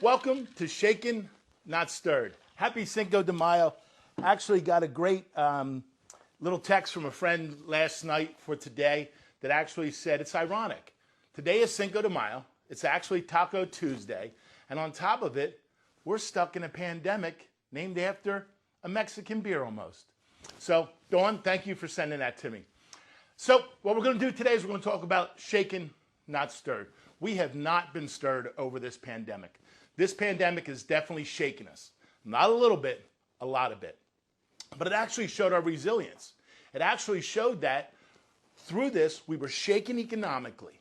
Welcome to Shaken, Not Stirred. Happy Cinco de Mayo. Actually got a great little text from a friend last night for today that actually said it's ironic. Today is Cinco de Mayo. It's actually Taco Tuesday. And on top of it, we're stuck in a pandemic named after a Mexican beer almost. So, Dawn, thank you for sending that to me. So, what we're going to do today is we're going to talk about shaken, not stirred. We have not been stirred over this pandemic. This pandemic has definitely shaken us. Not a little bit, a lot of it. But it actually showed our resilience. It actually showed that through this, we were shaken economically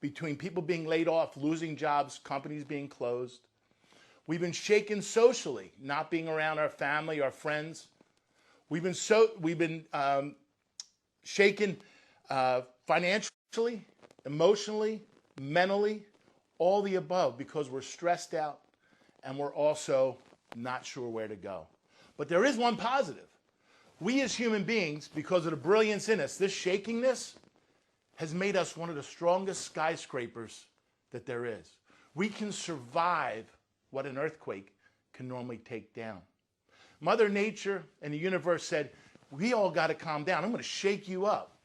between people being laid off, losing jobs, companies being closed. We've been shaken socially, not being around our family, our friends. We've been shaken financially, emotionally, mentally, all the above, because we're stressed out and we're also not sure where to go. But there is one positive. We as human beings, because of the brilliance in us, this shakingness has made us one of the strongest skyscrapers that there is. We can survive what an earthquake can normally take down. Mother Nature and the universe said, we all got to calm down. I'm going to shake you up.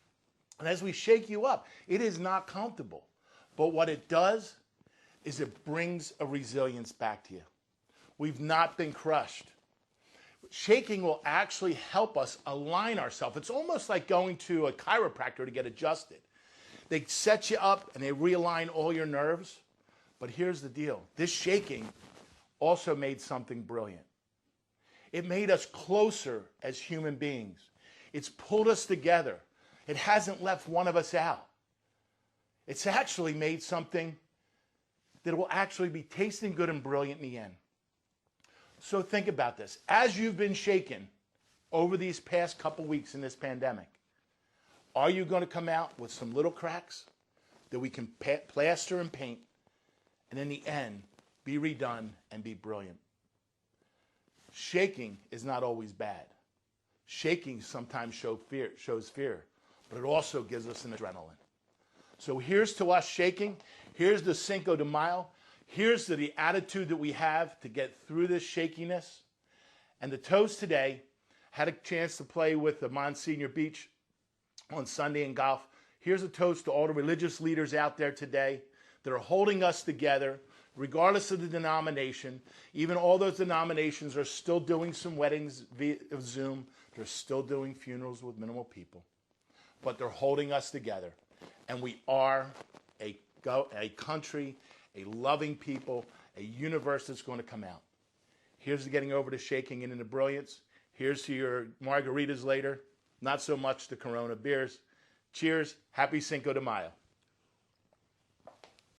And as we shake you up, it is not comfortable. But what it does is it brings a resilience back to you. We've not been crushed. Shaking will actually help us align ourselves. It's almost like going to a chiropractor to get adjusted. They set you up and they realign all your nerves. But here's the deal. This shaking also made something brilliant. It made us closer as human beings. It's pulled us together. It hasn't left one of us out. It's actually made something that will actually be tasting good and brilliant in the end. So think about this. As you've been shaken over these past couple weeks in this pandemic, are you going to come out with some little cracks that we can plaster and paint, and in the end, be redone and be brilliant? Shaking is not always bad. Shaking sometimes shows fear, but it also gives us an adrenaline. So here's to us shaking. Here's the Cinco de Mayo. Here's to the attitude that we have to get through this shakiness. And the toast today, had a chance to play with the Monsignor Beach on Sunday in golf. Here's a toast to all the religious leaders out there today that are holding us together, regardless of the denomination. Even all those denominations are still doing some weddings via Zoom. They're still doing funerals with minimal people. But they're holding us together. And we are a country, a loving people, a universe that's going to come out. Here's to getting over the shaking and into brilliance. Here's to your margaritas later. Not so much the Corona beers. Cheers. Happy Cinco de Mayo.